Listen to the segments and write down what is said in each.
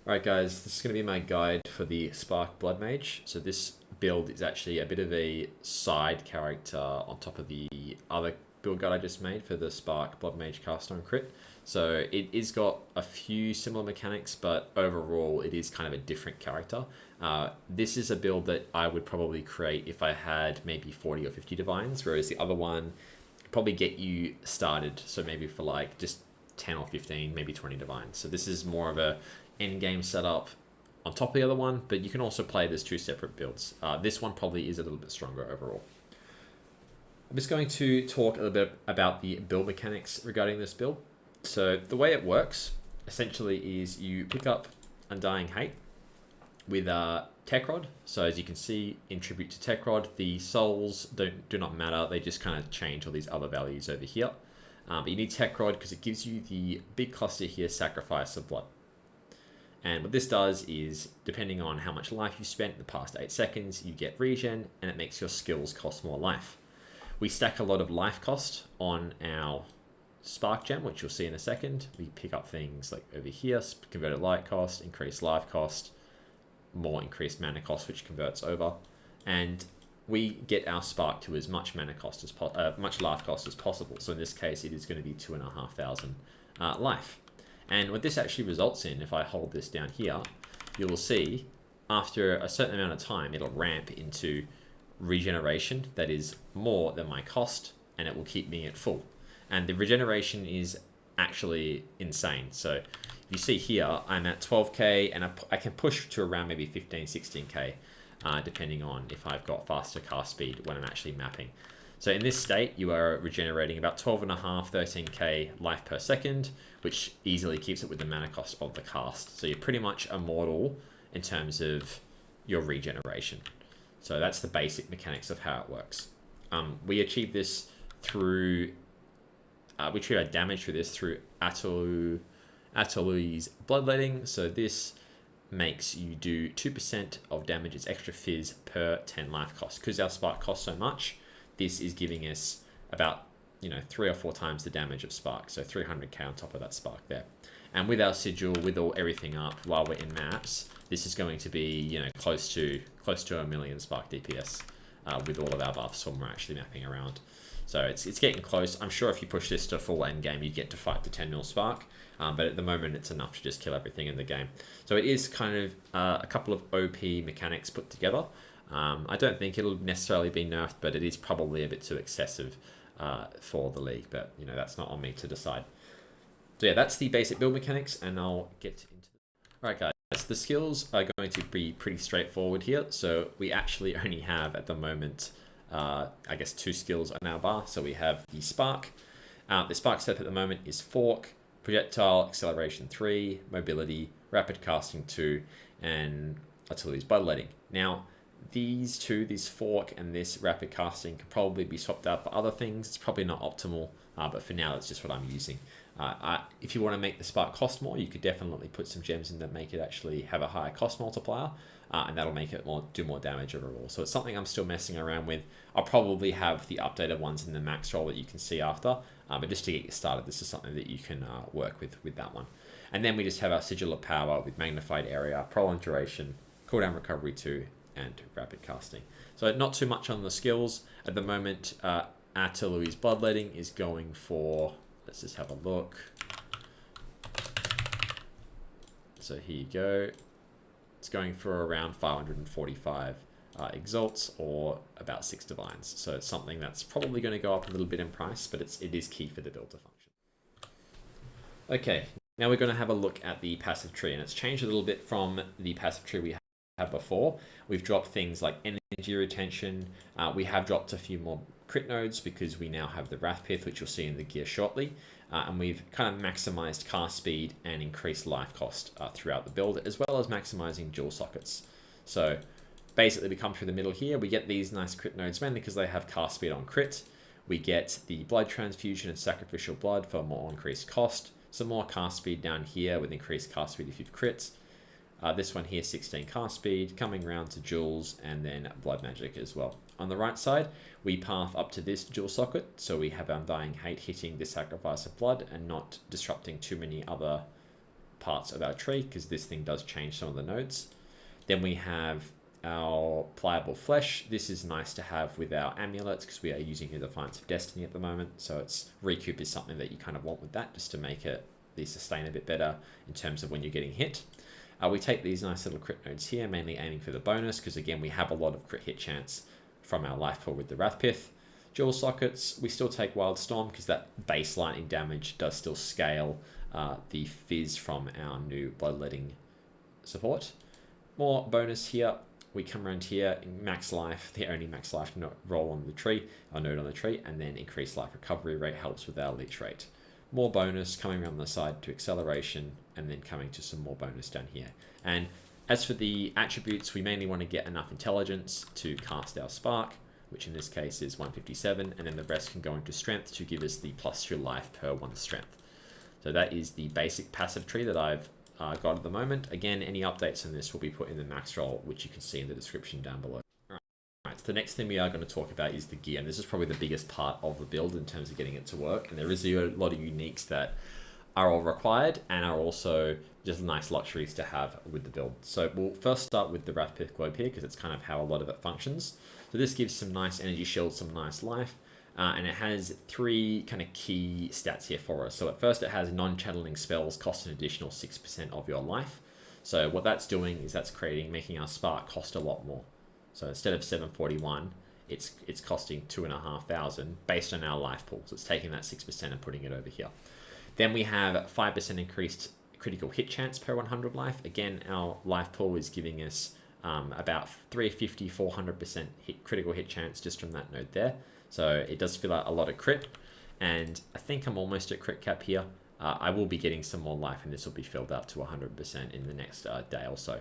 Alright guys, this is going to be my guide for the Spark Bloodmage. So this build is actually a bit of a side character on top of the other build guide I just made for the Spark Bloodmage cast on crit. So it is got a few similar mechanics, but overall it is kind of a different character. This is a build that I would probably create if I had maybe 40 or 50 divines, whereas the other one could probably get you started. So maybe for like just 10 or 15, maybe 20 divines. So this is more of a endgame setup on top of the other one, but you can also play this two separate builds. This one probably is a little bit stronger overall. I'm just going to talk a little bit about the build mechanics regarding this build. So the way it works essentially is you pick up Undying Hate with Tech Rod. So as you can see in tribute to Tech Rod, the souls do not matter. They just kind of change all these other values over here. But you need Tech Rod because it gives you the big cluster here, Sacrifice of Blood. And what this does is, depending on how much life you spent in the past 8 seconds, you get regen, and it makes your skills cost more life. We stack a lot of life cost on our Spark Gem, which you'll see in a second. We pick up things like over here, converted light cost, increased life cost, more increased mana cost, which converts over. And we get our Spark to as much mana cost as much life cost as possible. So in this case, it is going to be 2,500 life. And what this actually results in, if I hold this down here, you will see after a certain amount of time, it'll ramp into regeneration that is more than my cost, and it will keep me at full. And the regeneration is actually insane. So if you see here, I'm at 12k, and I can push to around maybe 15, 16k, depending on if I've got faster cast speed when I'm actually mapping. So in this state, you are regenerating about 12.5, 13k life per second, which easily keeps it with the mana cost of the cast. So you're pretty much immortal in terms of your regeneration. So that's the basic mechanics of how it works. We achieve this through, we treat our damage through this through Atalui's Bloodletting. So this makes you do 2% of damage, it's extra fizz per 10 life cost. Because our Spark costs so much, this is giving us about 3 or 4 times the damage of Spark, so 300k on top of that Spark there. And with our sigil, with everything up while we're in maps, this is going to be close to a million Spark DPS with all of our buffs when we're actually mapping around. So it's getting close. I'm sure if you push this to full end game, you'd get to 5 to 10 mil Spark, but at the moment it's enough to just kill everything in the game. So it is kind of a couple of OP mechanics put together. I don't think it'll necessarily be nerfed, but it is probably a bit too excessive for the league, but that's not on me to decide. So yeah, that's the basic build mechanics, and I'll get into it. Alright guys, the skills are going to be pretty straightforward here. So we actually only have at the moment, I guess 2 skills on our bar. So we have the Spark. The Spark setup at the moment is Fork, Projectile, Acceleration 3, Mobility, Rapid Casting 2, and Atalui's Bloodletting. Now, these two, this Fork and this Rapid Casting, can probably be swapped out for other things. It's probably not optimal, but for now, it's just what I'm using. If you want to make the Spark cost more, you could definitely put some gems in that make it actually have a higher cost multiplier, and that'll make it do more damage overall. So it's something I'm still messing around with. I'll probably have the updated ones in the max roll that you can see after, but just to get you started, this is something that you can work with that one. And then we just have our Sigil of Power with Magnified Area, Prolonged Duration, Cooldown Recovery 2, and Rapid Casting. So not too much on the skills. At the moment, Atalui's Bloodletting is going for, let's just have a look. So here you go. It's going for around 545 exalts, or about 6 divines. So it's something that's probably going to go up a little bit in price, but it is key for the build to function. Okay, now we're going to have a look at the passive tree, and it's changed a little bit from the passive tree we had before. We've dropped things like energy retention. We have dropped a few more crit nodes because we now have the Wrath Pith, which you'll see in the gear shortly. And we've kind of maximized cast speed and increased life cost throughout the build, as well as maximizing dual sockets. So basically we come through the middle here, we get these nice crit nodes mainly because they have cast speed on crit. We get the blood transfusion and sacrificial blood for more increased cost. Some more cast speed down here with increased cast speed if you've crits. This one here, 16 cast speed, coming around to jewels, and then blood magic as well. On the right side, we path up to this jewel socket, so we have Undying Hate hitting the Sacrifice of Blood and not disrupting too many other parts of our tree, because this thing does change some of the nodes. Then we have our pliable flesh. This is nice to have with our amulets, because we are using the Defiance of Destiny at the moment. So it's recoup is something that you kind of want with that, just to make the sustain a bit better in terms of when you're getting hit. We take these nice little crit nodes here, mainly aiming for the bonus, because again, we have a lot of crit hit chance from our life pool with the Wrathpith. Jewel sockets, we still take Wild Storm, because that base lightning damage does still scale the fizz from our new bloodletting support. More bonus here. We come around here, max life, the only max life roll on the tree, our node on the tree, and then increased life recovery rate helps with our leech rate. More bonus coming around the side to acceleration, and then coming to some more bonus down here. And as for the attributes, we mainly want to get enough intelligence to cast our spark, which in this case is 157, and then the rest can go into strength to give us the +2 life per 1 strength. So that is the basic passive tree that I've got at the moment. Again, any updates on this will be put in the max roll, which you can see in the description down below. Alright, so the next thing we are going to talk about is the gear, and this is probably the biggest part of the build in terms of getting it to work. And there is a lot of uniques that are all required and are also just nice luxuries to have with the build. So we'll first start with the Wrathpith Globe here, because it's kind of how a lot of it functions. So this gives some nice energy shields, some nice life. And it has 3 kind of key stats here for us. So at first it has non-channeling spells cost an additional 6% of your life. So what that's doing is that's making our spark cost a lot more. So instead of 741, it's costing 2,500 based on our life pool. So it's taking that 6% and putting it over here. Then we have 5% increased critical hit chance per 100 life. Again, our life pool is giving us about 350, 400% critical hit chance just from that node there. So it does fill out a lot of crit, and I think I'm almost at crit cap here. I will be getting some more life, and this will be filled up to 100% in the next day or so.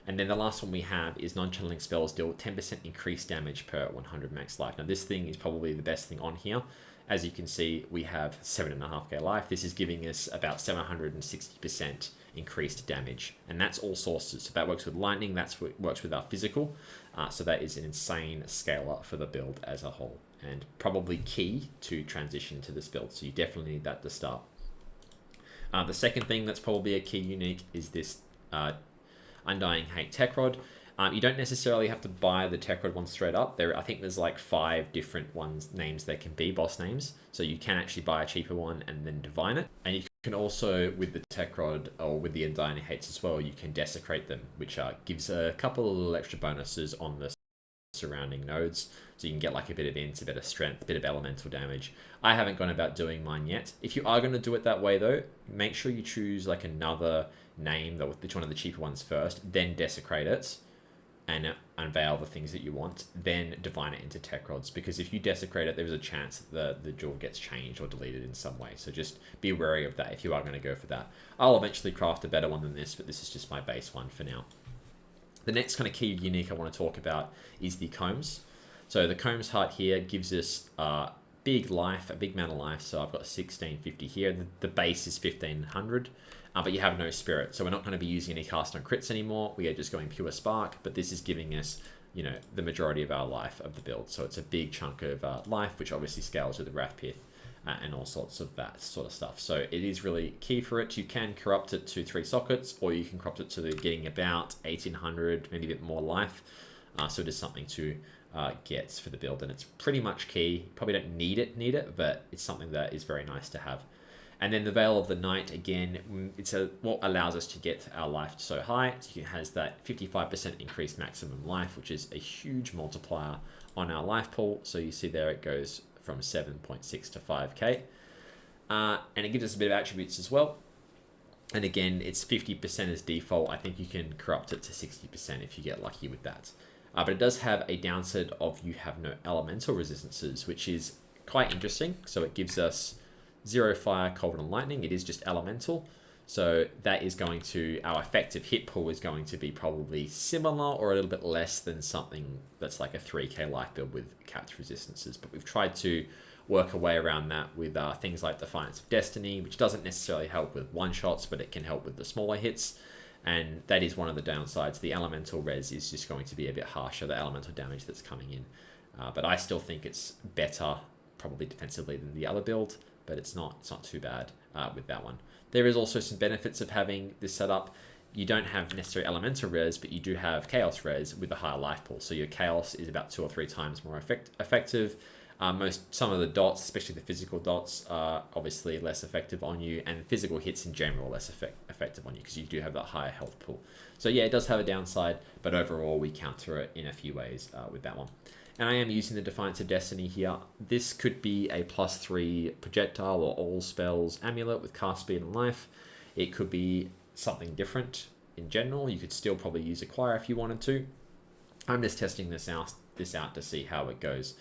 And then the last one we have is non-channeling spells deal 10% increased damage per 100 max life. Now this thing is probably the best thing on here. As you can see, we have 7.5k life. This is giving us about 760% increased damage, and that's all sources. So that works with lightning, that works with our physical. So that is an insane scaler for the build as a whole, and probably key to transition to this build. So you definitely need that to start. The second thing that's probably a key unique is this Undying Hate Tech Rod. You don't necessarily have to buy the Tech Rod one straight up. I think there's like 5 different names there can be, boss names. So you can actually buy a cheaper one and then divine it. And you can also, with the Tech Rod or with the Undying Hates as well, you can desecrate them, which gives a couple of little extra bonuses on the surrounding nodes. So you can get like a bit of int, a bit of strength, a bit of elemental damage. I haven't gone about doing mine yet. If you are going to do it that way though, make sure you choose like another name, which one of the cheaper ones first, then desecrate it and unveil the things that you want, then divine it into tech rods, because if you desecrate it, there's a chance that the jewel gets changed or deleted in some way. So just be wary of that if you are going to go for that. I'll eventually craft a better one than this, but this is just my base one for now. The next kind of key unique I want to talk about is the combs. So the combs heart here gives us big life, a big amount of life. So I've got 1650 here. The base is 1500. But you have no spirit, so we're not going to be using any cast on crits anymore. We are just going pure spark, but this is giving us, you know, the majority of our life of the build. So it's a big chunk of life, which obviously scales with the Wrathpith and all sorts of that sort of stuff. So it is really key for it. You can corrupt it to 3 sockets, or you can corrupt it to getting about 1800, maybe a bit more life. So it is something to get for the build, and it's pretty much key. Probably don't need it, but it's something that is very nice to have. And then the Veil of the Night, again, it's what allows us to get our life so high. So it has that 55% increased maximum life, which is a huge multiplier on our life pool. So you see there it goes from 7.6 to 5k. And it gives us a bit of attributes as well. And again, it's 50% as default. I think you can corrupt it to 60% if you get lucky with that. But it does have a downside of you have no elemental resistances, which is quite interesting. So it gives us 0 fire, cold, and lightning. It is just elemental. So that is going to, our effective hit pool is going to be probably similar or a little bit less than something that's like a 3k life build with capped resistances. But we've tried to work a way around that with things like Defiance of Destiny, which doesn't necessarily help with one-shots, but it can help with the smaller hits. And that is one of the downsides. The elemental res is just going to be a bit harsher, the elemental damage that's coming in. But I still think it's better, probably defensively, than the other build. but it's not too bad with that one. There is also some benefits of having this setup. You don't have necessary elemental res, but you do have chaos res with a higher life pool. So your chaos is about 2 or 3 times more effective. Some of the dots, especially the physical dots, are obviously less effective on you, and physical hits in general are less effective on you because you do have that higher health pool. So yeah, it does have a downside, but overall we counter it in a few ways with that one. And I am using the Defiance of Destiny here. This could be a +3 projectile or all spells amulet with cast speed and life. It could be something different in general. You could still probably use Acquire if you wanted to. I'm just testing this out to see how it goes.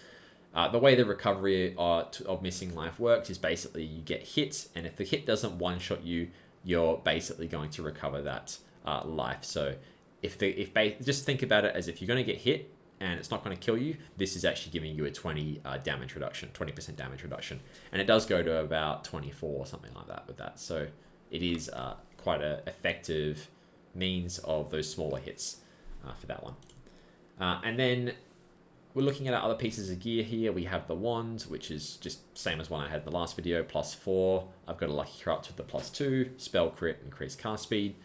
The way the recovery of missing life works is basically you get hit, and if the hit doesn't one-shot you, you're basically going to recover that life. So just think about it as if you're going to get hit and it's not going to kill you, this is actually giving you a 20% damage reduction. And it does go to about 24 or something like that with that. So it is quite an effective means of those smaller hits for that one. And then we're looking at our other pieces of gear here. We have the wand, which is just same as one I had in the last video, +4. I've got a Lucky Corrupt with the +2, spell crit, increased cast speed.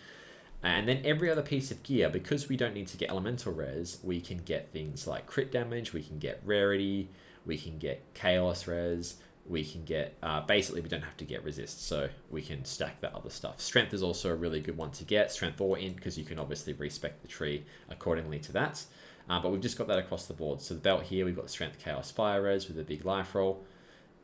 And then every other piece of gear, because we don't need to get elemental res, we can get things like crit damage, we can get rarity, we can get chaos res, we can get, basically we don't have to get resist, so we can stack that other stuff. Strength is also a really good one to get, strength or int, because you can obviously respec the tree accordingly to that. But we've just got that across the board. So the belt here, we've got strength, chaos, fire res with a big life roll.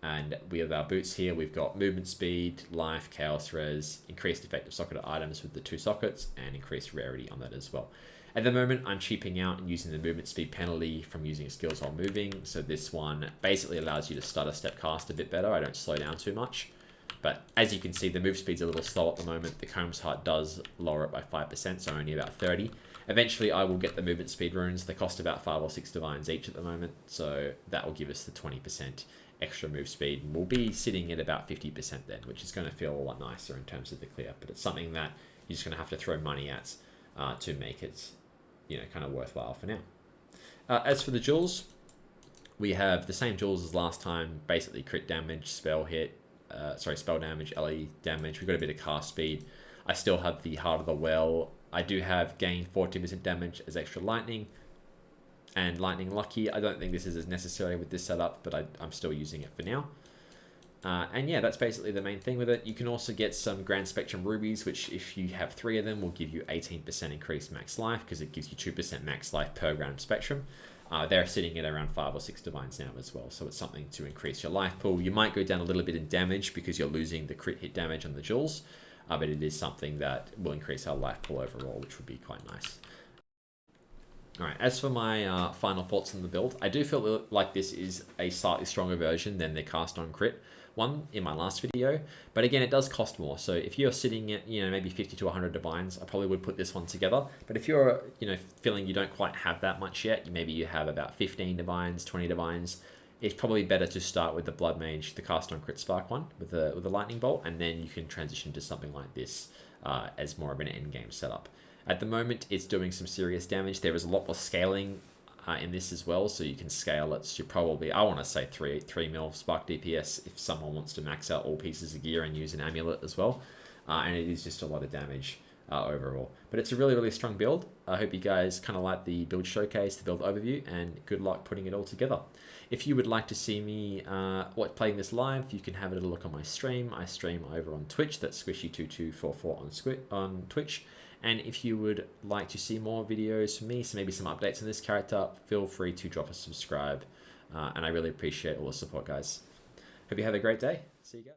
And we have our boots here. We've got movement speed, life, chaos res, increased effective socket items with the 2 sockets, and increased rarity on that as well. At the moment, I'm cheaping out and using the movement speed penalty from using skills while moving. So this one basically allows you to stutter step cast a bit better. I don't slow down too much. But as you can see, the move speed's a little slow at the moment. The Comb's Heart does lower it by 5%, so only about 30. Eventually, I will get the movement speed runes. They cost about 5 or 6 divines each at the moment, so that will give us the 20% extra move speed. And we'll be sitting at about 50% then, which is going to feel a lot nicer in terms of the clear. But it's something that you're just going to have to throw money at to make it, kind of worthwhile for now. As for the jewels, we have the same jewels as last time. Basically, crit damage, spell hit, spell damage, LE damage. We've got a bit of cast speed. I still have the Heart of the Well. I do have gained 14% damage as extra lightning and lightning lucky. I don't think this is as necessary with this setup, but I'm still using it for now. And yeah, that's basically the main thing with it. You can also get some Grand Spectrum Rubies, which if you have 3 of them will give you 18% increased max life because it gives you 2% max life per Grand Spectrum. They're sitting at around 5 or 6 divines now as well, so it's something to increase your life pool. You might go down a little bit in damage because you're losing the crit hit damage on the jewels, but it is something that will increase our life pool overall, which would be quite nice. Alright, as for my final thoughts on the build, I do feel like this is a slightly stronger version than the cast on crit one in my last video, but again, it does cost more. So if you're sitting at, maybe 50 to 100 divines, I probably would put this one together. But if you're, feeling you don't quite have that much yet, maybe you have about 15 divines, 20 divines, it's probably better to start with the Bloodmage, the cast on crit spark one with a lightning bolt, and then you can transition to something like this as more of an endgame setup. At the moment, it's doing some serious damage. There is a lot more scaling in this as well, so you can scale it to probably, I want to say 3 mil spark DPS if someone wants to max out all pieces of gear and use an amulet as well. And it is just a lot of damage overall. But it's a really, really strong build. I hope you guys kind of like the build showcase, the build overview, and good luck putting it all together. If you would like to see me playing this live, you can have a little look on my stream. I stream over on Twitch, that's Squishy2244 on Twitch. And if you would like to see more videos from me, so maybe some updates on this character, feel free to drop a subscribe. And I really appreciate all the support, guys. Hope you have a great day. See you guys.